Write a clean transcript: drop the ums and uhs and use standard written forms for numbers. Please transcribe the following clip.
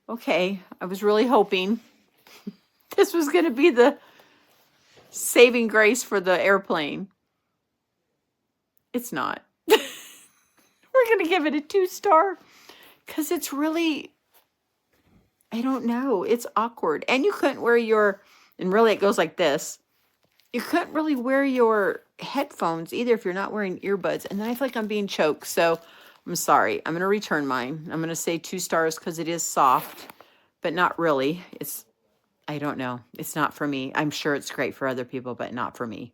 Okay, I was really hoping this was going to be the saving grace for the airplane. It's not. We're going to give it a 2-star because it's really, I don't know, it's awkward. And you couldn't wear your, and really it goes like this. You couldn't really wear your headphones either if you're not wearing earbuds. And then I feel like I'm being choked. So I'm sorry. I'm going to return mine. I'm going to say 2 stars because it is soft, but not really. I don't know. It's not for me. I'm sure it's great for other people, but not for me.